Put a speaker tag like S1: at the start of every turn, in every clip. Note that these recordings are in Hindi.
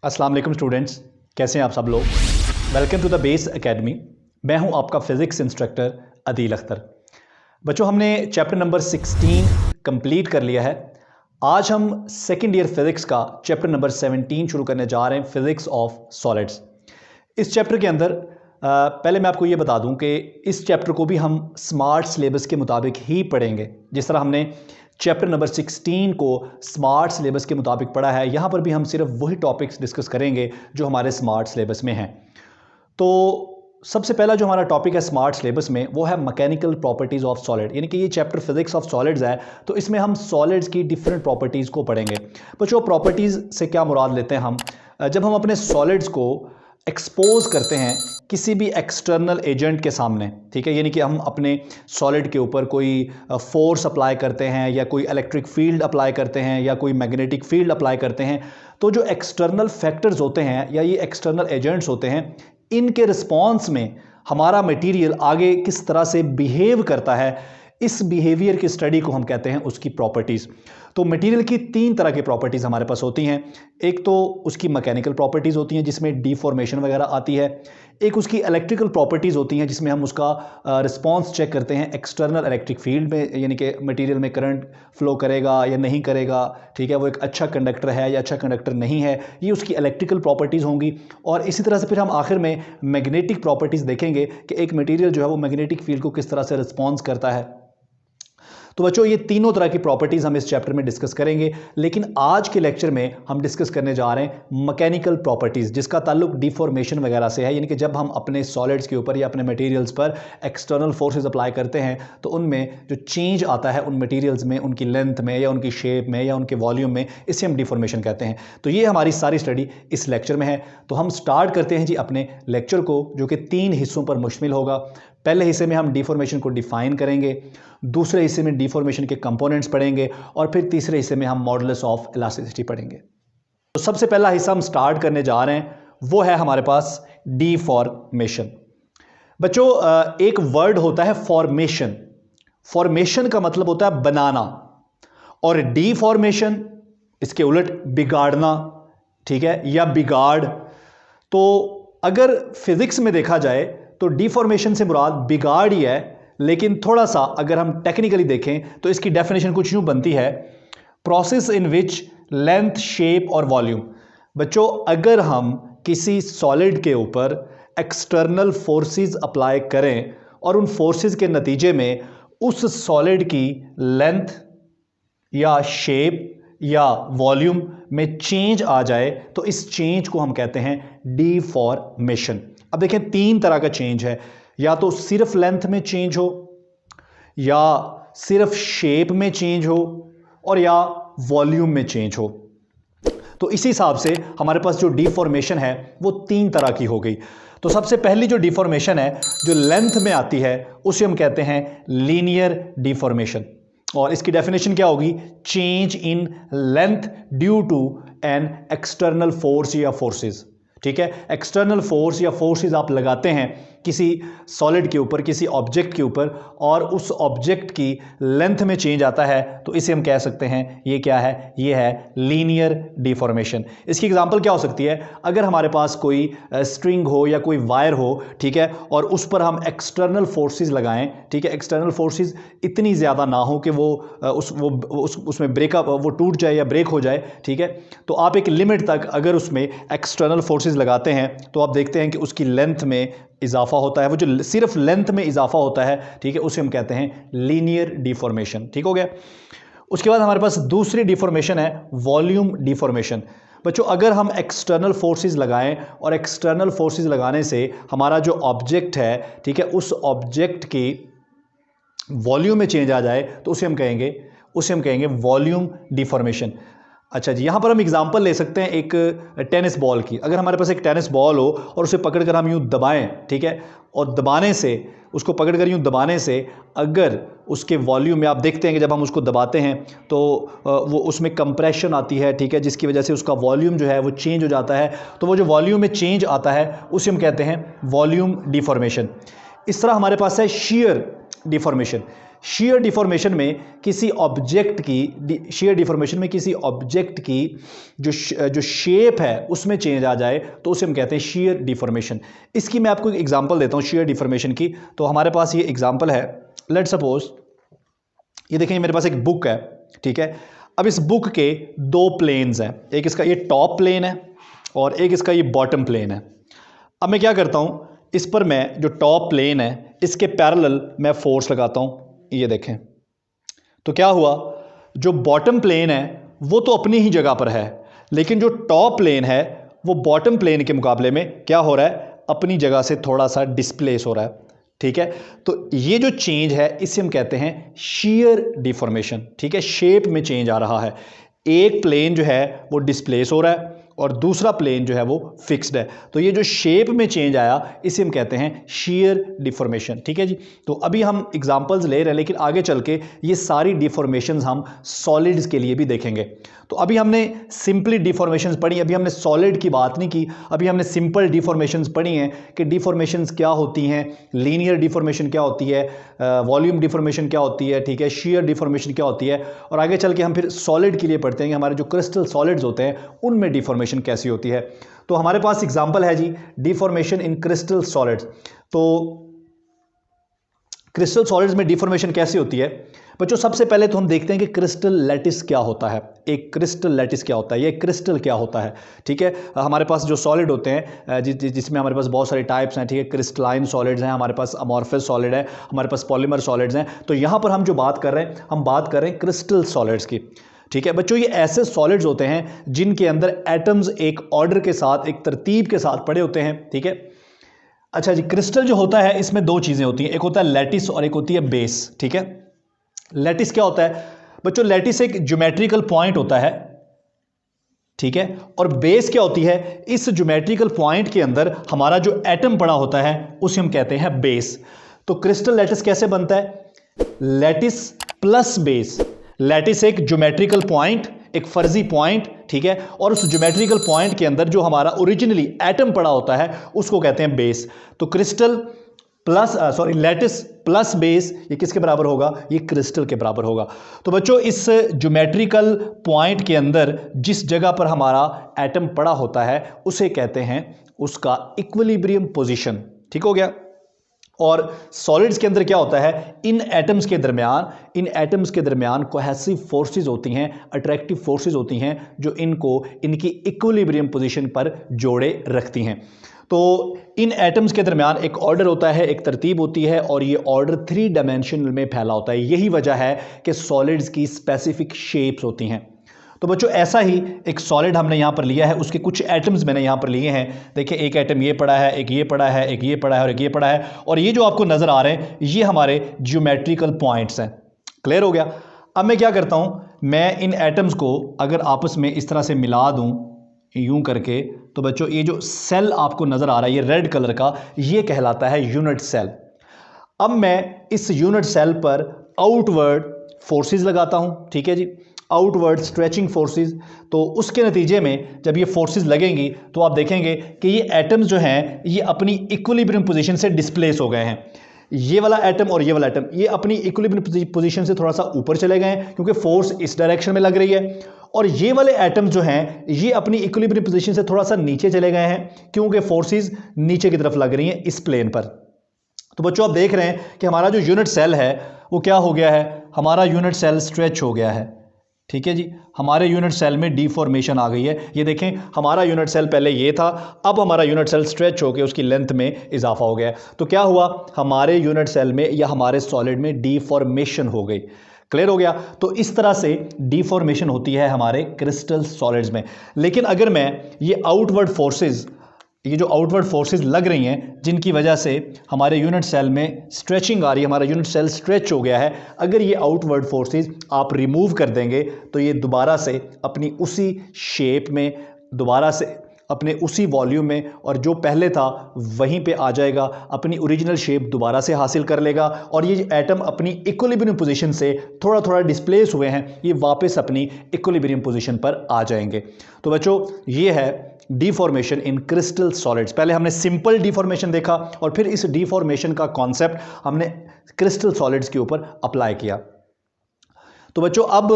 S1: अस्सलाम वालेकुम स्टूडेंट्स, कैसे हैं आप सब लोग। Welcome to the Base Academy. मैं हूं आपका फ़िज़िक्स इंस्ट्रक्टर अदील अख्तर। बच्चों, हमने चैप्टर नंबर 16 कंप्लीट कर लिया है। आज हम सेकेंड ईयर फ़िज़िक्स का चैप्टर नंबर 17 शुरू करने जा रहे हैं, फ़िज़िक्स ऑफ सॉलिड्स। इस चैप्टर के अंदर पहले मैं आपको ये बता दूं कि इस चैप्टर को भी हम स्मार्ट सिलेबस के मुताबिक ही पढ़ेंगे। जिस तरह हमने चैप्टर नंबर 16 को स्मार्ट सिलेबस के मुताबिक पढ़ा है, यहाँ पर भी हम सिर्फ वही टॉपिक्स डिस्कस करेंगे जो हमारे स्मार्ट सिलेबस में हैं। तो सबसे पहला जो हमारा टॉपिक है स्मार्ट सिलेबस में, वो है मैकेनिकल प्रॉपर्टीज़ ऑफ सॉलिड। यानी कि ये चैप्टर फिजिक्स ऑफ सॉलिड्स है, तो इसमें हम सॉलिड्स की डिफरेंट प्रॉपर्टीज़ को पढ़ेंगे। बच्चों, प्रॉपर्टीज़ से क्या मुराद लेते हैं हम? जब हम अपने सॉलिड्स को एक्सपोज करते हैं किसी भी एक्सटर्नल एजेंट के सामने, ठीक है, यानी कि हम अपने सॉलिड के ऊपर कोई फोर्स अप्लाई करते हैं या कोई इलेक्ट्रिक फील्ड अप्लाई करते हैं या कोई मैग्नेटिक फील्ड अप्लाई करते हैं, तो जो एक्सटर्नल फैक्टर्स होते हैं या ये एक्सटर्नल एजेंट्स होते हैं, इनके रिस्पॉन्स में हमारा मटेरियल आगे किस तरह से बिहेव करता है, इस बिहेवियर की स्टडी को हम कहते हैं उसकी प्रॉपर्टीज़। तो मटेरियल की तीन तरह की प्रॉपर्टीज़ हमारे पास होती हैं। एक तो उसकी मैकेनिकल प्रॉपर्टीज़ होती हैं जिसमें डिफॉर्मेशन वगैरह आती है। एक उसकी इलेक्ट्रिकल प्रॉपर्टीज़ होती हैं जिसमें हम उसका रिस्पांस चेक करते हैं एक्सटर्नल इलेक्ट्रिक फील्ड में, यानी कि मटेरियल में करंट फ्लो करेगा या नहीं करेगा, ठीक है, वो एक अच्छा कंडक्टर है या अच्छा कंडक्टर नहीं है, ये उसकी इलेक्ट्रिकल प्रॉपर्टीज़ होंगी। और इसी तरह से फिर हम आखिर में मैग्नेटिक प्रॉपर्टीज़ देखेंगे कि एक मटेरियल जो है वो मैग्नेटिक फील्ड को किस तरह से रिस्पॉन्स करता है। तो बच्चों, ये तीनों तरह की प्रॉपर्टीज़ हम इस चैप्टर में डिस्कस करेंगे, लेकिन आज के लेक्चर में हम डिस्कस करने जा रहे हैं मैकेनिकल प्रॉपर्टीज़, जिसका ताल्लुक डिफॉर्मेशन वगैरह से है। यानी कि जब हम अपने सॉलिड्स के ऊपर या अपने मटेरियल्स पर एक्सटर्नल फोर्सेस अप्लाई करते हैं, तो उनमें जो चेंज आता है उन मटेरियल्स में, उनकी लेंथ में या उनकी शेप में या उनके वॉल्यूम में, इसे हम डिफॉर्मेशन कहते हैं। तो ये हमारी सारी स्टडी इस लेक्चर में है। तो हम स्टार्ट करते हैं जी अपने लेक्चर को, जो कि 3 हिस्सों पर मुश्तमिल होगा। पहले हिस्से में हम डिफॉर्मेशन को डिफाइन करेंगे, दूसरे हिस्से में डिफॉर्मेशन के कंपोनेंट्स पढ़ेंगे और फिर तीसरे हिस्से में हम मॉडुलस ऑफ इलास्टिसिटी पढ़ेंगे। तो सबसे पहला हिस्सा हम स्टार्ट करने जा रहे हैं, वो है हमारे पास डिफॉर्मेशन। बच्चों, एक वर्ड होता है फॉर्मेशन। फॉर्मेशन का मतलब होता है बनाना, और डिफॉर्मेशन इसके उलट बिगाड़ना, ठीक है, या बिगाड़। तो अगर फिजिक्स में देखा जाए तो डिफॉर्मेशन से मुराद बिगाड़ ही है, लेकिन थोड़ा सा अगर हम टेक्निकली देखें तो इसकी डेफिनेशन कुछ यूं बनती है, process in which length, shape और वॉल्यूम। बच्चों, अगर हम किसी सॉलिड के ऊपर एक्सटर्नल फोर्सेस अप्लाई करें और उन फोर्सेस के नतीजे में उस सॉलिड की लेंथ या शेप या वॉल्यूम में चेंज आ जाए, तो इस चेंज को हम कहते हैं डिफॉर्मेशन। अब देखें, 3 तरह का चेंज है, या तो सिर्फ लेंथ में चेंज हो, या सिर्फ शेप में चेंज हो, और या वॉल्यूम में चेंज हो। तो इसी हिसाब से हमारे पास जो डिफॉर्मेशन है वो 3 तरह की हो गई। तो सबसे पहली जो डिफॉर्मेशन है जो लेंथ में आती है, उसे हम कहते हैं लीनियर डिफॉर्मेशन। और इसकी डेफिनेशन क्या होगी? Change in length due to an external force या फोर्सेस। ठीक है, एक्सटर्नल फोर्स या फोर्सेस आप लगाते हैं किसी सॉलिड के ऊपर, किसी ऑब्जेक्ट के ऊपर, और उस ऑब्जेक्ट की लेंथ में चेंज आता है, तो इसे हम कह सकते हैं ये क्या है? ये है लीनियर डिफॉर्मेशन। इसकी एग्जांपल क्या हो सकती है? अगर हमारे पास कोई स्ट्रिंग हो या कोई वायर हो, ठीक है, और उस पर हम एक्सटर्नल फोर्सेस लगाएं, ठीक है, एक्सटर्नल फोर्सेस इतनी ज़्यादा ना हो कि वो उसमें ब्रेकअप, वो टूट जाए या ब्रेक हो जाए, ठीक है, तो आप एक लिमिट तक अगर उसमें एक्सटर्नल फोर्सेस लगाते हैं तो आप देखते हैं कि उसकी लेंथ में इजाफा होता है। वो जो सिर्फ लेंथ में इजाफा होता है, ठीक है, उसे हम कहते हैं लीनियर डिफॉर्मेशन। ठीक हो गया। उसके बाद हमारे पास दूसरी डिफॉर्मेशन है वॉल्यूम डिफॉर्मेशन। बच्चों, अगर हम एक्सटर्नल फोर्सेस लगाएं और एक्सटर्नल फोर्सेस लगाने से हमारा जो ऑब्जेक्ट है, ठीक है, उस ऑब्जेक्ट की वॉल्यूम में चेंज आ जाए, तो उसे हम कहेंगे वॉल्यूम डिफॉर्मेशन। अच्छा जी, यहाँ पर हम एग्जांपल ले सकते हैं एक टेनिस बॉल की। अगर हमारे पास एक टेनिस बॉल हो और उसे पकड़कर हम यूँ दबाएं, ठीक है, और दबाने से, उसको पकड़कर यूँ दबाने से अगर उसके वॉल्यूम में, आप देखते हैं कि जब हम उसको दबाते हैं तो वो उसमें कंप्रेशन आती है, ठीक है, जिसकी वजह से उसका वॉल्यूम जो है वो चेंज हो जाता है। तो वो जो वॉल्यूम में चेंज आता है उसे हम कहते हैं वॉल्यूम डिफॉर्मेशन। इस तरह हमारे पास है शीयर डिफॉर्मेशन। shear deformation में किसी ऑब्जेक्ट की जो शेप है उसमें चेंज आ जाए तो उसे हम कहते हैं shear deformation। इसकी मैं आपको एक एग्जांपल देता हूं shear deformation की। तो हमारे पास ये एग्जांपल है, लेट्स सपोज ये देखें मेरे पास एक बुक है, ठीक है। अब इस बुक के दो प्लेन्स हैं, एक इसका ये टॉप प्लेन है और एक इसका ये बॉटम प्लेन है। अब मैं क्या करता हूं, इस पर मैं जो टॉप प्लेन है इसके पैरेलल मैं फोर्स लगाता हूं, ये देखें। तो क्या हुआ, जो बॉटम प्लेन है वो तो अपनी ही जगह पर है, लेकिन जो टॉप प्लेन है वो बॉटम प्लेन के मुकाबले में क्या हो रहा है, अपनी जगह से थोड़ा सा डिस्प्लेस हो रहा है, ठीक है। तो ये जो चेंज है इसे हम कहते हैं shear deformation, ठीक है। शेप में चेंज आ रहा है, एक प्लेन जो है वो डिस्प्लेस हो रहा है और दूसरा प्लेन जो है वो फिक्स्ड है। तो ये जो शेप में चेंज आया इसे हम कहते हैं shear deformation, ठीक है जी। तो अभी हम एग्जांपल्स ले रहे हैं, लेकिन आगे चल के ये सारी डिफॉर्मेशंस हम सॉलिड्स के लिए भी देखेंगे। तो अभी हमने सिंपली डिफॉर्मेशंस पढ़ी, अभी हमने सॉलिड की बात नहीं की, अभी हमने सिंपल डिफॉर्मेशंस पढ़ी हैं कि डिफॉर्मेशंस क्या होती हैं, लीनियर डिफॉर्मेशन क्या होती है, वॉल्यूम डिफॉर्मेशन क्या होती है, ठीक है, shear डिफॉर्मेशन क्या होती है। और आगे चल के हम फिर सॉलिड के लिए पढ़ते हैं कि हमारे जो क्रिस्टल सॉलिड्स होते हैं उनमें डिफॉर्मेशन कैसी होती है। तो हमारे पास एग्जांपल है जी, डिफॉर्मेशन इन क्रिस्टल सॉलिड्स। तो क्रिस्टल सॉलिड्स में डिफॉर्मेशन कैसी होती है बच्चों, सबसे पहले तो हम देखते हैं कि क्रिस्टल लैटिस क्या होता है। एक क्रिस्टल लैटिस क्या होता है, ये क्रिस्टल क्या होता है, ठीक है। हमारे पास जो सॉलिड होते हैं जिसमें हमारे पास बहुत सारे टाइप्स हैं, ठीक है। क्रिस्टलाइन सॉलिड्स हैं, हमारे पास अमॉर्फस सॉलिड है, हमारे पास पॉलीमर सॉलिड्स हैं। तो यहाँ पर हम जो बात कर रहे हैं, हम बात कर रहे हैं क्रिस्टल सॉलिड्स की, ठीक है बच्चों। ये ऐसे सॉलिड्स होते हैं जिनके अंदर एटम्स एक ऑर्डर के साथ, एक तरतीब के साथ पड़े होते हैं, ठीक है। अच्छा जी, क्रिस्टल जो होता है इसमें दो चीज़ें होती हैं, एक होता है लैटिस और एक होती है बेस, ठीक है। लैटिस क्या होता है बच्चों, लैटिस एक ज्योमेट्रिकल पॉइंट होता है, ठीक है। और बेस क्या होती है, इस ज्योमेट्रिकल पॉइंट के अंदर हमारा जो एटम पड़ा होता है उसे हम कहते हैं बेस। तो क्रिस्टल लैटिस कैसे बनता है, लैटिस प्लस बेस। लैटिस एक ज्योमेट्रिकल पॉइंट, एक फर्जी पॉइंट, ठीक है, और उस ज्योमेट्रिकल पॉइंट के अंदर जो हमारा ओरिजिनली एटम पड़ा होता है उसको कहते हैं बेस। तो crystal plus lattice plus base ये किसके बराबर होगा, ये क्रिस्टल के बराबर होगा। तो बच्चों इस ज्योमेट्रिकल पॉइंट के अंदर जिस जगह पर हमारा एटम पड़ा होता है उसे कहते हैं उसका इक्विलिब्रियम पोजीशन, ठीक हो गया। और सॉलिड्स के अंदर क्या होता है, इन एटम्स के दरमियान कोहेसिव फोर्सेस होती हैं, अट्रैक्टिव फोर्सेस होती हैं जो इनको इनकी इक्विलिब्रियम पोजीशन पर जोड़े रखती हैं। तो इन एटम्स के दरमियान एक ऑर्डर होता है, एक तरतीब होती है और ये ऑर्डर 3 डायमेंशनल में फैला होता है। यही वजह है कि सॉलिड्स की स्पेसिफिक शेप्स होती हैं। तो बच्चों ऐसा ही एक सॉलिड हमने यहाँ पर लिया है, उसके कुछ एटम्स मैंने यहाँ पर लिए हैं। देखिए एक एटम ये पड़ा है, एक ये पड़ा है, एक ये पड़ा है और एक ये पड़ा है, और ये जो आपको नज़र आ रहे हैं ये हमारे ज्योमेट्रिकल पॉइंट्स हैं। क्लियर हो गया। अब मैं क्या करता हूँ, मैं इन एटम्स को अगर आपस में इस तरह से मिला दूँ यूं करके, तो बच्चों ये जो सेल आपको नज़र आ रहा है ये रेड कलर का, ये कहलाता है यूनिट सेल। अब मैं इस यूनिट सेल पर आउटवर्ड फोर्सेस लगाता हूँ, ठीक है जी, आउटवर्ड स्ट्रेचिंग फोर्सेस। तो उसके नतीजे में जब ये फोर्सेस लगेंगी तो आप देखेंगे कि ये एटम्स जो हैं ये अपनी इक्विलिब्रियम पोजीशन से डिस्प्लेस हो गए हैं। ये वाला एटम और ये वाला एटम ये अपनी इक्विलिब्रियम पोजीशन से थोड़ा सा ऊपर चले गए हैं क्योंकि फोर्स इस डायरेक्शन में लग रही है, और ये वाले एटम्स जो हैं ये अपनी इक्विलिब्रियम पोजीशन से थोड़ा सा नीचे चले गए हैं क्योंकि फोर्सेस नीचे की तरफ लग रही हैं इस प्लेन पर। तो बच्चों आप देख रहे हैं कि हमारा जो यूनिट सेल है वो क्या हो गया है, हमारा यूनिट सेल स्ट्रेच हो गया है, ठीक है जी। हमारे यूनिट सेल में डिफॉर्मेशन आ गई है। ये देखें हमारा यूनिट सेल पहले ये था, अब हमारा यूनिट सेल स्ट्रेच होकर उसकी लेंथ में इजाफा हो गया। तो क्या हुआ, हमारे यूनिट सेल में या हमारे सॉलिड में डिफॉर्मेशन हो गई। क्लियर हो गया। तो इस तरह से डिफॉर्मेशन होती है हमारे क्रिस्टल सॉलिड्स में। लेकिन अगर मैं ये आउटवर्ड फोर्सेस, ये जो आउटवर्ड फोर्सेस लग रही हैं जिनकी वजह से हमारे यूनिट सेल में स्ट्रेचिंग आ रही है, हमारा यूनिट सेल स्ट्रेच हो गया है, अगर ये आउटवर्ड फोर्सेस आप रिमूव कर देंगे तो ये दोबारा से अपनी उसी शेप में, दोबारा से अपने उसी वॉल्यूम में, और जो पहले था वहीं पे आ जाएगा, अपनी ओरिजिनल शेप दोबारा से हासिल कर लेगा, और ये एटम अपनी इक्विलिब्रियम पोजीशन से थोड़ा थोड़ा डिस्प्लेस हुए हैं, ये वापस अपनी इक्विलिब्रियम पोजीशन पर आ जाएंगे। तो बच्चों ये है डिफॉर्मेशन इन क्रिस्टल सॉलिड्स। पहले हमने सिंपल डिफॉर्मेशन देखा और फिर इस डिफॉर्मेशन का कॉन्सेप्ट हमने क्रिस्टल सॉलिड्स के ऊपर अप्लाई किया। तो बच्चों अब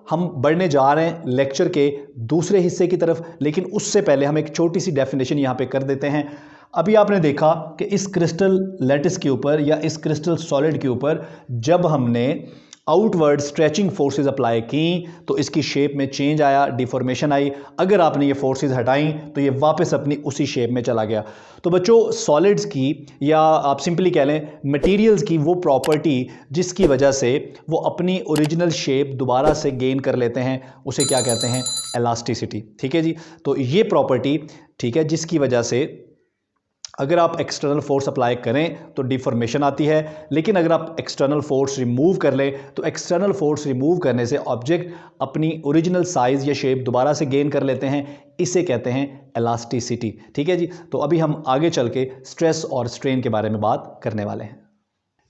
S1: हम बढ़ने जा रहे हैं लेक्चर के दूसरे हिस्से की तरफ, लेकिन उससे पहले हम एक छोटी सी डेफिनेशन यहाँ पे कर देते हैं। अभी आपने देखा कि इस क्रिस्टल लैटिस के ऊपर या इस क्रिस्टल सॉलिड के ऊपर जब हमने आउटवर्ड स्ट्रेचिंग फोर्सेस अप्लाई की तो इसकी शेप में चेंज आया, डिफॉर्मेशन आई। अगर आपने ये फोर्सेस हटाई तो ये वापस अपनी उसी शेप में चला गया। तो बच्चों सॉलिड्स की या आप सिंपली कह लें मटेरियल्स की वो प्रॉपर्टी जिसकी वजह से वो अपनी ओरिजिनल शेप दोबारा से गेन कर लेते हैं, उसे क्या कहते हैं? इलास्टिसिटी। ठीक है जी, तो ये प्रॉपर्टी ठीक है जिसकी वजह से अगर आप एक्सटर्नल फोर्स अप्लाई करें तो डिफॉर्मेशन आती है, लेकिन अगर आप एक्सटर्नल फोर्स रिमूव कर लें तो एक्सटर्नल फोर्स रिमूव करने से ऑब्जेक्ट अपनी ओरिजिनल साइज़ या शेप दोबारा से गेन कर लेते हैं। इसे कहते हैं इलास्टिसिटी। ठीक है जी, तो अभी हम आगे चल के स्ट्रेस और स्ट्रेन के बारे में बात करने वाले हैं।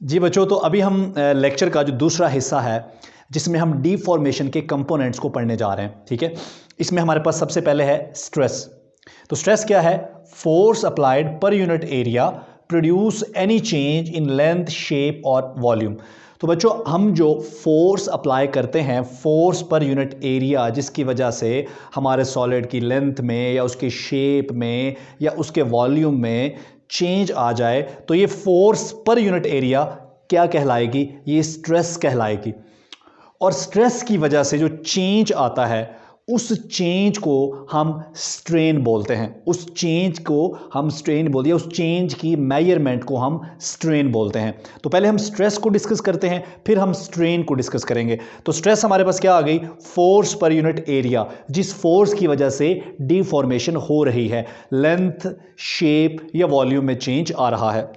S1: जी बच्चों, तो अभी हम लेक्चर का जो दूसरा हिस्सा है जिसमें हम डिफॉर्मेशन के कंपोनेंट्स को पढ़ने जा रहे हैं। ठीक है, इसमें हमारे पास सबसे पहले है स्ट्रेस। तो स्ट्रेस क्या है? फोर्स अप्लाइड पर unit area produce any change in length, shape और वॉल्यूम। तो बच्चों हम जो फोर्स अप्लाई करते हैं, फोर्स पर यूनिट एरिया, जिसकी वजह से हमारे सॉलिड की लेंथ में या उसकी शेप में या उसके वॉल्यूम में चेंज आ जाए, तो ये फोर्स पर यूनिट एरिया क्या कहलाएगी? ये स्ट्रेस कहलाएगी। और स्ट्रेस की वजह से जो चेंज आता है उस चेंज को हम स्ट्रेन बोलते हैं। उस चेंज को हम स्ट्रेन बोलते हैं, उस चेंज की मेजरमेंट को हम स्ट्रेन बोलते हैं। तो पहले हम स्ट्रेस को डिस्कस करते हैं, फिर हम स्ट्रेन को डिस्कस करेंगे। तो स्ट्रेस हमारे पास क्या आ गई? फोर्स पर यूनिट एरिया, जिस फोर्स की वजह से डिफॉर्मेशन हो रही है, लेंथ, शेप या वॉल्यूम में चेंज आ रहा है।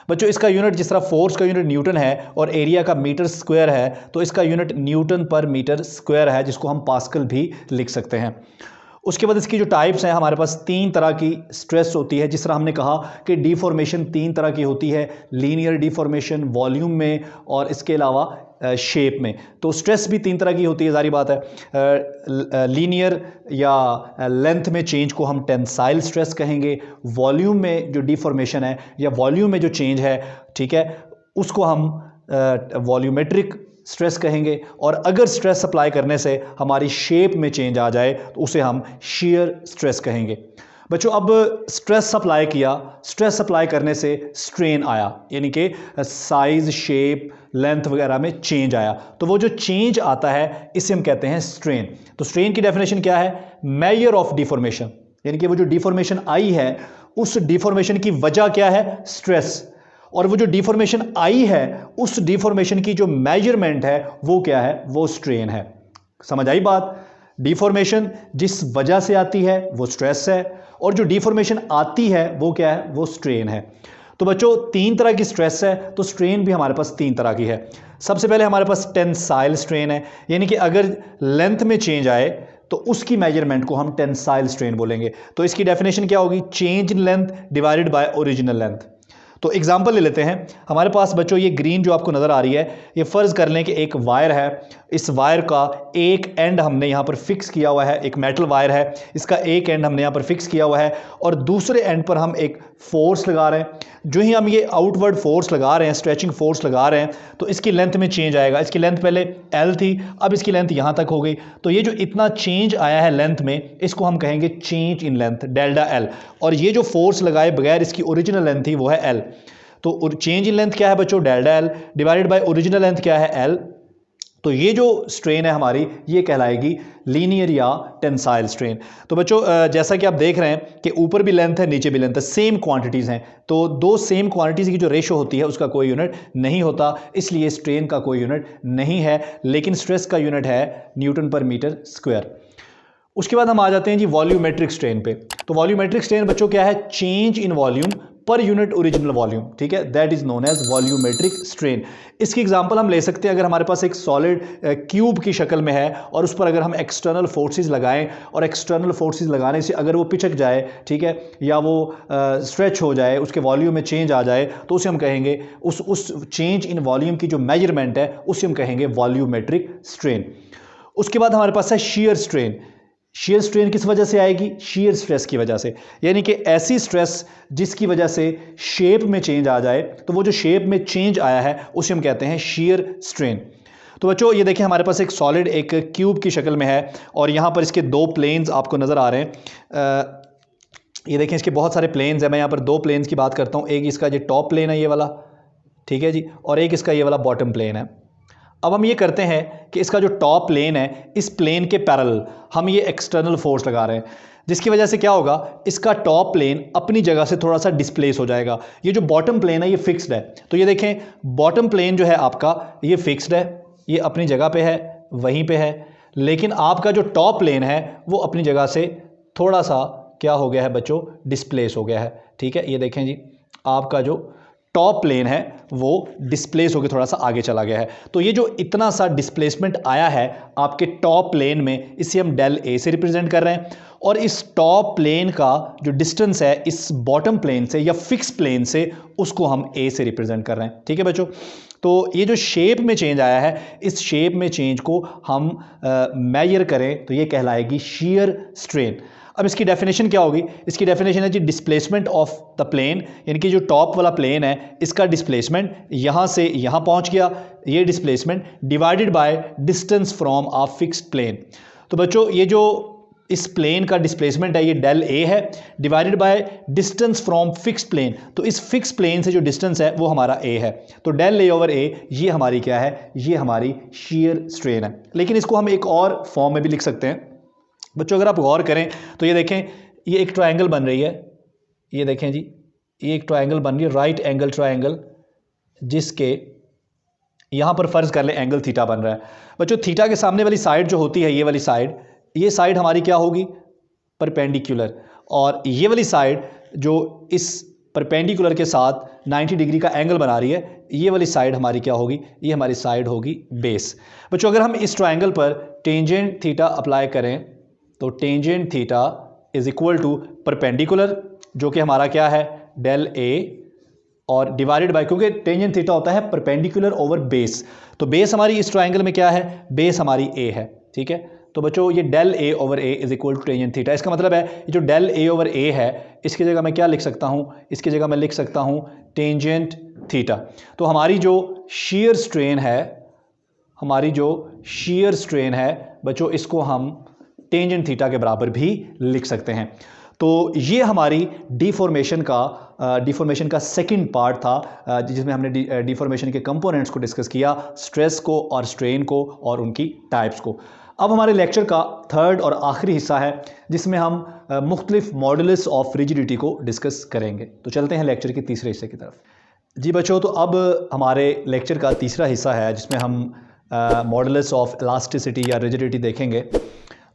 S1: बच्चों इसका यूनिट, जिस तरह फोर्स का यूनिट न्यूटन है और एरिया का मीटर स्क्वायर है, तो इसका यूनिट न्यूटन पर मीटर स्क्वायर है, जिसको हम पास्कल भी लिख सकते हैं। उसके बाद इसकी जो टाइप्स हैं, हमारे पास 3 तरह की स्ट्रेस होती है। जिस तरह हमने कहा कि डिफॉर्मेशन 3 तरह की होती है, लीनियर डिफॉर्मेशन, वॉल्यूम में और इसके अलावा शेप में। तो स्ट्रेस भी 3 तरह की होती है, जारी बात है। लीनियर या लेंथ में चेंज को हम टेंसाइल स्ट्रेस कहेंगे। वॉल्यूम में जो डिफॉर्मेशन है या वॉल्यूम में जो चेंज है, ठीक है, उसको हम वॉल्यूमेट्रिक स्ट्रेस कहेंगे। और अगर स्ट्रेस अप्लाई करने से हमारी शेप में चेंज आ जाए तो उसे हम shear स्ट्रेस कहेंगे। बच्चों अब स्ट्रेस अप्लाई किया, स्ट्रेस अप्लाई करने से स्ट्रेन आया, यानी कि साइज, शेप, लेंथ वगैरह में चेंज आया, तो वो जो चेंज आता है इसे हम कहते हैं स्ट्रेन। तो स्ट्रेन की डेफिनेशन क्या है? मेजर ऑफ डिफॉर्मेशन, यानी कि वो जो डिफॉर्मेशन आई है उस डिफॉर्मेशन की वजह क्या है? स्ट्रेस। और वो जो डिफॉर्मेशन आई है उस डिफॉर्मेशन की जो मेजरमेंट है वो क्या है? वो स्ट्रेन है। समझ आई बात? डिफॉर्मेशन जिस वजह से आती है वो स्ट्रेस है, और जो डिफॉर्मेशन आती है वो क्या है? वो स्ट्रेन है। तो बच्चों 3 तरह की स्ट्रेस है, तो स्ट्रेन भी हमारे पास 3 तरह की है। सबसे पहले हमारे पास टेंसाइल स्ट्रेन है, यानी कि अगर लेंथ में चेंज आए तो उसकी मेजरमेंट को हम टेंसाइल स्ट्रेन बोलेंगे। तो इसकी डेफिनेशन क्या होगी? Change in length divided by original length. तो एग्जाम्पल ले लेते हैं। हमारे पास बच्चों ये ग्रीन जो आपको नज़र आ रही है, ये फ़र्ज़ कर लें कि एक वायर है। इस वायर का एक एंड हमने यहाँ पर फिक्स किया हुआ है, एक मेटल वायर है, इसका एक एंड हमने यहाँ पर फिक्स किया हुआ है और दूसरे एंड पर हम एक फोर्स लगा रहे हैं। जो ही हम ये आउटवर्ड फोर्स लगा रहे हैं, स्ट्रेचिंग फोर्स लगा रहे हैं, तो इसकी लेंथ में चेंज आएगा। इसकी लेंथ पहले L थी, अब इसकी लेंथ यहाँ तक हो गई। तो ये जो इतना चेंज आया है लेंथ में, इसको हम कहेंगे change in length, delta L। और ये जो फोर्स लगाए बगैर इसकी ओरिजिनल लेंथ थी वो है L। तो चेंज इन लेंथ क्या है बच्चों? Delta L divided by original length क्या है? L। तो ये जो स्ट्रेन है हमारी, ये कहलाएगी लीनियर या टेंसाइल स्ट्रेन। तो बच्चों जैसा कि आप देख रहे हैं कि ऊपर भी लेंथ है, नीचे भी लेंथ है, सेम क्वांटिटीज़ हैं। तो 2 सेम क्वांटिटीज़ की जो रेशो होती है उसका कोई यूनिट नहीं होता, इसलिए स्ट्रेन का कोई यूनिट नहीं है, लेकिन स्ट्रेस का यूनिट है न्यूटन पर मीटर स्क्वायर। उसके बाद हम आ जाते हैं जी वॉल्यूमेट्रिक स्ट्रेन पे। तो वॉल्यूमेट्रिक स्ट्रेन बच्चों क्या है? Change in volume per unit original volume, ठीक है, that is known as volumetric strain. इसकी एग्जांपल हम ले सकते हैं, अगर हमारे पास एक सॉलिड क्यूब की शक्ल में है और उस पर अगर हम एक्सटर्नल फोर्सेस लगाएं और एक्सटर्नल फोर्सेस लगाने से अगर वो पिचक जाए, ठीक है, या वो स्ट्रेच हो जाए, उसके वॉल्यूम में चेंज आ जाए, तो उसे हम कहेंगे उस चेंज इन वॉल्यूम की जो मेजरमेंट है उसे हम कहेंगे वॉल्यूमेट्रिक स्ट्रेन। उसके बाद हमारे पास है शीयर स्ट्रेन। शेयर स्ट्रेन किस वजह से आएगी? शेयर स्ट्रेस की वजह से, यानी कि ऐसी स्ट्रेस जिसकी वजह से शेप में चेंज आ जाए, तो वो जो शेप में चेंज आया है उसे हम कहते हैं शेयर स्ट्रेन। तो बच्चों ये देखिए हमारे पास एक सॉलिड एक क्यूब की शक्ल में है और यहाँ पर इसके दो प्लेन्स आपको नज़र आ रहे हैं। ये देखें इसके बहुत सारे प्लेन्स हैं। मैं यहाँ पर दो प्लेन्स की बात करता हूँ। एक इसका जो टॉप प्लेन है ये वाला, ठीक है जी, और एक इसका ये वाला बॉटम प्लेन है। अब हम ये करते हैं कि इसका जो टॉप प्लेन है, इस प्लेन के पैरेलल हम ये एक्सटर्नल फोर्स लगा रहे हैं, जिसकी वजह से क्या होगा, इसका टॉप प्लेन अपनी जगह से थोड़ा सा डिस्प्लेस हो जाएगा। ये जो बॉटम प्लेन है ये फिक्स्ड है, तो ये देखें बॉटम प्लेन जो है आपका ये फिक्स्ड है, ये अपनी जगह पे है, वहीं पे है, लेकिन आपका जो टॉप प्लेन है वो अपनी जगह से थोड़ा सा क्या हो गया है बच्चों, डिस्प्लेस हो गया है। ठीक है, ये देखें जी आपका जो टॉप प्लेन है वो डिस्प्लेस होकर थोड़ा सा आगे चला गया है। तो ये जो इतना सा डिस्प्लेसमेंट आया है आपके टॉप प्लेन में, इसे हम डेल ए से रिप्रेजेंट कर रहे हैं, और इस टॉप प्लेन का जो डिस्टेंस है इस बॉटम प्लेन से या फिक्स प्लेन से, उसको हम ए से रिप्रेजेंट कर रहे हैं। ठीक है बच्चों, तो ये जो शेप में चेंज आया है, इस शेप में चेंज को हम मेजर करें तो ये कहलाएगी शेयर स्ट्रेन। अब इसकी डेफिनेशन क्या होगी? इसकी डेफिनेशन है जी डिस्प्लेसमेंट ऑफ द प्लेन, यानी कि जो टॉप वाला प्लेन है इसका डिस्प्लेसमेंट यहाँ से यहाँ पहुँच गया, ये displacement divided by distance from a fixed plane. तो बच्चों ये जो इस प्लेन का डिस्प्लेसमेंट है ये डेल ए है, divided by distance from fix plane. तो इस फिक्स प्लेन से जो डिस्टेंस है वो हमारा ए है, तो डेल ए ओवर ए ये हमारी क्या है, ये हमारी शेयर स्ट्रेन है। लेकिन इसको हम एक और फॉर्म में भी लिख सकते हैं बच्चों। अगर आप गौर करें तो ये देखें ये एक ट्रायंगल बन रही है, ये देखें जी ये एक ट्रायंगल बन रही है, राइट एंगल ट्रायंगल, जिसके यहाँ पर फर्ज कर ले एंगल थीटा बन रहा है। बच्चों थीटा के सामने वाली साइड जो होती है ये वाली साइड, ये साइड हमारी क्या होगी, परपेंडिकुलर, और ये वाली साइड जो इस परपेंडिकुलर के साथ 90 डिग्री का एंगल बना रही है, ये वाली साइड हमारी क्या होगी, ये हमारी साइड होगी बेस। बच्चों अगर हम इस ट्रायंगल पर टेंजेंट थीटा अप्लाई करें तो tangent theta is equal to perpendicular, जो कि हमारा क्या है डेल ए, और डिवाइडेड बाय, क्योंकि टेंजेंट थीटा होता है परपेंडिकुलर ओवर बेस, तो बेस हमारी इस ट्रायंगल में क्या है, बेस हमारी ए है। ठीक है, तो बच्चों ये del A over A is equal to tangent theta. इसका मतलब है ये जो डेल ए ओवर ए है इसकी जगह मैं क्या लिख सकता हूँ, इसकी जगह मैं लिख सकता हूँ टेंजेंट थीटा। तो हमारी जो शेयर स्ट्रेन है, हमारी जो शेयर स्ट्रेन है बच्चों, इसको हम टेंजेंट थीटा के बराबर भी लिख सकते हैं। तो ये हमारी डिफॉर्मेशन का सेकंड पार्ट था, जिसमें हमने डिफॉर्मेशन के कंपोनेंट्स को डिस्कस किया, स्ट्रेस को और स्ट्रेन को और उनकी टाइप्स को। अब हमारे लेक्चर का थर्ड और आखिरी हिस्सा है जिसमें हम मुख्तलिफ मॉडुलस ऑफ रिजिडिटी को डिस्कस करेंगे। तो चलते हैं लेक्चर के तीसरे हिस्से की तरफ। जी बच्चों, तो अब हमारे लेक्चर का तीसरा हिस्सा है जिसमें हम मॉडुलस ऑफ इलास्टिसिटी या रिजिडिटी देखेंगे।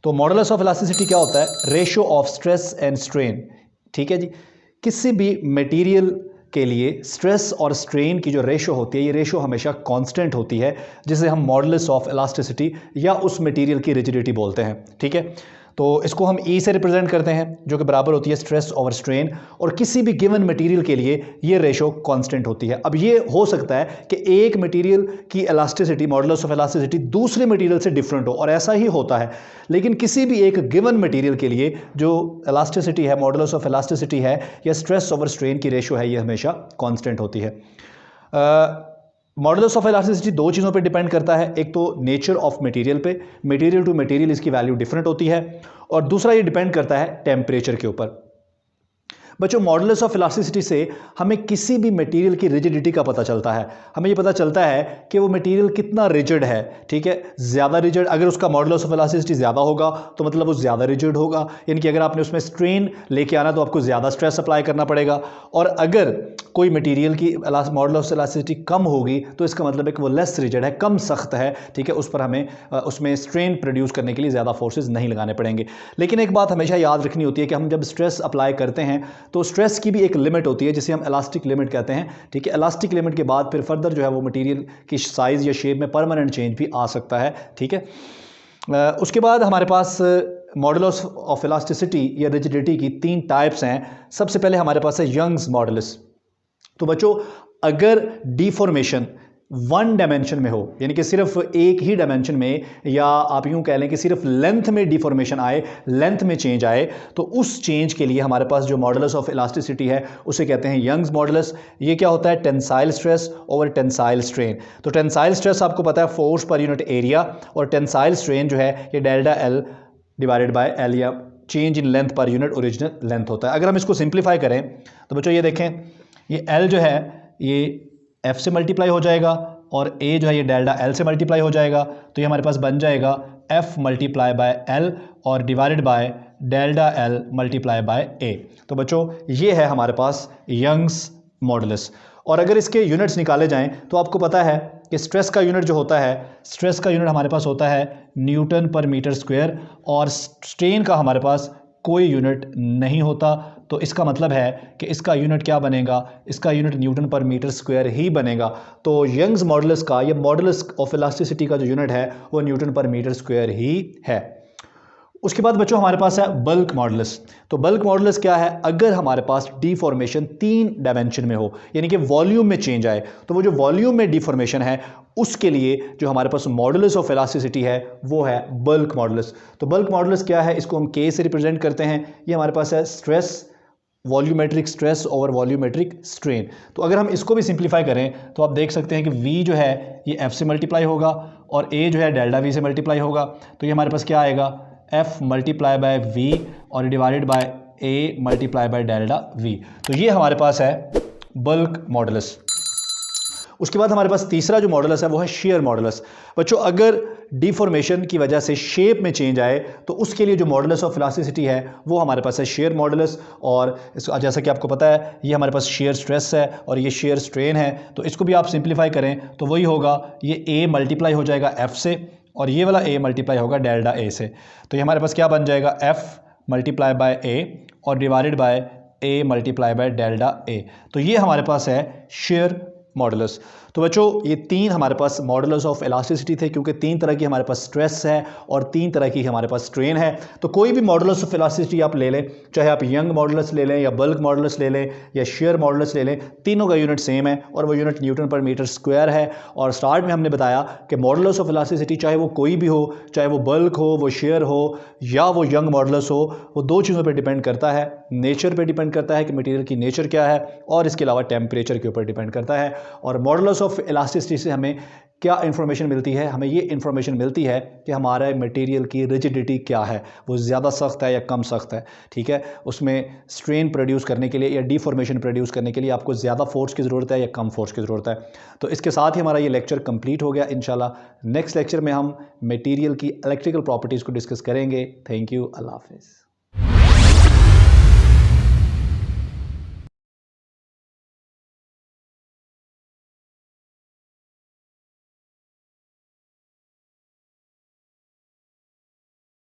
S1: तो मॉडुलस ऑफ इलास्टिसिटी क्या होता है, ratio of stress and strain. ठीक है जी, किसी भी मटेरियल के लिए स्ट्रेस और स्ट्रेन की जो रेशो होती है, ये रेशो हमेशा कांस्टेंट होती है, जिसे हम मॉडुलस ऑफ इलास्टिसिटी या उस मटेरियल की रिजिडिटी बोलते हैं। ठीक है, तो इसको हम ई से रिप्रेजेंट करते हैं, जो कि बराबर होती है स्ट्रेस ओवर स्ट्रेन, और किसी भी गिवन मटेरियल के लिए ये रेशो कांस्टेंट होती है। अब ये हो सकता है कि एक मटेरियल की इलास्टिसिटी, मॉडुलस ऑफ इलास्टिसिटी दूसरे मटेरियल से डिफरेंट हो, और ऐसा ही होता है, लेकिन किसी भी एक गिवन मटेरियल के लिए जो इलास्टिसिटी है, मॉडुलस ऑफ इलास्टिसिटी है या स्ट्रेस ओवर स्ट्रेन की रेशो है, ये हमेशा कांस्टेंट होती है। मॉडुलस ऑफ इलास्टिसिटी दो चीज़ों पे डिपेंड करता है, एक तो नेचर ऑफ मटेरियल पे, मटेरियल टू मटेरियल इसकी वैल्यू डिफरेंट होती है, और दूसरा ये डिपेंड करता है टेम्परेचर के ऊपर। बच्चों मॉडुलस ऑफ इलास्टिसिटी से हमें किसी भी मटेरियल की रिजिडिटी का पता चलता है। हमें ये पता चलता है कि वो मटेरियल कितना रिजिड है। ठीक है, ज़्यादा रिजिड, अगर उसका मॉडुलस ऑफ इलास्टिसिटी ज़्यादा होगा तो मतलब वो ज़्यादा रिजिड होगा, यानी कि अगर आपने उसमें स्ट्रेन लेके आना तो आपको ज़्यादा स्ट्रेस अप्लाई करना पड़ेगा, और अगर कोई मटेरियल की मॉडुलस ऑफ इलास्टिसिटी कम होगी तो इसका मतलब है कि वो लेस रिजिड है, कम सख्त है। ठीक है, उस पर हमें उसमें स्ट्रेन प्रोड्यूस करने के लिए ज़्यादा फोर्सेज नहीं लगाने पड़ेंगे। लेकिन एक बात हमेशा याद रखनी होती है कि हम जब स्ट्रेस अप्लाई करते हैं तो स्ट्रेस की भी एक लिमिट होती है जिसे हम इलास्टिक लिमिट कहते हैं। ठीक है, इलास्टिक लिमिट के बाद फिर फर्दर जो है वो मटेरियल की साइज़ या शेप में परमानेंट चेंज भी आ सकता है। ठीक है, उसके बाद हमारे पास मॉडुलस ऑफ इलास्टिसिटी या रिजिडिटी की तीन टाइप्स हैं। सबसे पहले हमारे पास है यंग्स मॉडुलस। तो बच्चों अगर डिफॉर्मेशन वन डायमेंशन में हो, यानी कि सिर्फ एक ही डायमेंशन में, या आप यूं कह लें कि सिर्फ लेंथ में डिफॉर्मेशन आए, लेंथ में चेंज आए, तो उस चेंज के लिए हमारे पास जो मॉडुलस ऑफ इलास्टिसिटी है उसे कहते हैं यंग्स मॉडुलस। ये क्या होता है? Tensile stress over tensile strain. तो टेंसाइल स्ट्रेस आपको पता है फोर्स पर यूनिट एरिया, और टेंसाइल स्ट्रेन जो है ये delta L divided by L, या change in length per unit original length होता है। अगर हम इसको सिंप्लीफाई करें तो बच्चों ये देखें, ये एल जो है ये एफ से मल्टीप्लाई हो जाएगा, और ए जो है ये डेल्टा एल से मल्टीप्लाई हो जाएगा, तो ये हमारे पास बन जाएगा एफ मल्टीप्लाई बाय एल और divided by delta L multiply by A. तो बच्चों ये है हमारे पास यंग्स मॉडुलस। और अगर इसके यूनिट्स निकाले जाएं तो आपको पता है कि स्ट्रेस का यूनिट जो होता है, स्ट्रेस का यूनिट हमारे पास होता है न्यूटन पर मीटर स्क्वायर, और स्ट्रेन का हमारे पास कोई यूनिट नहीं होता। तो इसका मतलब है कि इसका यूनिट क्या बनेगा? इसका यूनिट न्यूटन पर मीटर स्क्वायर ही बनेगा। तो यंग्स मॉडुलस का, ये मॉडुलस ऑफ इलास्टिसिटी का जो यूनिट है वो न्यूटन पर मीटर स्क्वायर ही है। उसके बाद बच्चों हमारे पास है बल्क मॉडुलस। तो बल्क मॉडुलस क्या है? अगर हमारे पास डिफॉर्मेशन 3 डायमेंशन में हो, यानी कि वॉल्यूम में चेंज आए, तो वो जो वॉल्यूम में डिफॉर्मेशन है उसके लिए जो हमारे पास मॉडुलस ऑफ इलास्टिसिटी है वो है बल्क मॉडुलस। तो बल्क मॉडुलस क्या है? इसको हम के से रिप्रेजेंट करते हैं। ये हमारे पास है stress, volumetric stress over volumetric strain. तो अगर हम इसको भी सिंप्लीफाई करें तो आप देख सकते हैं कि V जो है ये F से मल्टीप्लाई होगा, और A जो है डेल्टा V से मल्टीप्लाई होगा। तो ये हमारे पास क्या आएगा? F मल्टीप्लाई बाय V और divided bye A multiply by delta V। तो ये हमारे पास है बल्क मॉडुलस। उसके बाद हमारे पास तीसरा जो मॉडुलस है वो है शेयर मॉडुलस। बच्चों अगर डिफॉर्मेशन की वजह से शेप में चेंज आए तो उसके लिए जो मॉडुलस ऑफ इलास्टिसिटी है वो हमारे पास है शेयर मॉडुलस। और जैसा कि आपको पता है ये हमारे पास शेयर स्ट्रेस है और ये शेयर स्ट्रेन है, तो इसको भी आप सिंप्लीफाई करें तो वही होगा, ये A मल्टीप्लाई हो जाएगा F से, और ये वाला A मल्टीप्लाई होगा डेल्टा A से। तो ये हमारे पास क्या बन जाएगा? F मल्टीप्लाई बाय A और divided bye A multiply by delta A। तो ये हमारे पास है शेयर मॉडुलस। तो बच्चों ये 3 हमारे पास मॉडुलस ऑफ इलास्टिसिटी थे, क्योंकि 3 तरह की हमारे पास स्ट्रेस है और 3 तरह की हमारे पास स्ट्रेन है। तो कोई भी मॉडुलस ऑफ इलास्टिसिटी आप ले लें, चाहे आप यंग मॉडुलस ले लें या बल्क मॉडुलस ले लें या शेयर मॉडुलस ले लें, तीनों का यूनिट सेम है और वो यूनिट न्यूटन पर मीटर स्क्वायर है। और स्टार्ट में हमने बताया कि मॉडुलस ऑफ इलास्टिसिटी चाहे वो कोई भी हो, चाहे वो बल्क हो, वो शेयर हो या वो यंग मॉडुलस हो, वो 2 चीज़ों पर डिपेंड करता है। नेचर पर डिपेंड करता है कि मटीरियल की नेचर क्या है, और इसके अलावा टेम्परेचर के ऊपर डिपेंड करता है। और मॉडुलस ऑफ इलास्टिसिटी से हमें क्या इन्फॉर्मेशन मिलती है? हमें ये इन्फॉर्मेशन मिलती है कि हमारे मटेरियल की रिजिडिटी क्या है, वो ज़्यादा सख्त है या कम सख्त है। ठीक है, उसमें स्ट्रेन प्रोड्यूस करने के लिए या डिफॉर्मेशन प्रोड्यूस करने के लिए आपको ज़्यादा फोर्स की ज़रूरत है या कम फोर्स की ज़रूरत है। तो इसके साथ ही हमारा ये लेक्चर कंप्लीट हो गया। इंशाल्लाह नेक्स्ट लेक्चर में हम मटेरियल की इलेक्ट्रिकल प्रॉपर्टीज़ को डिस्कस करेंगे। थैंक यू, अल्लाह हाफिज़।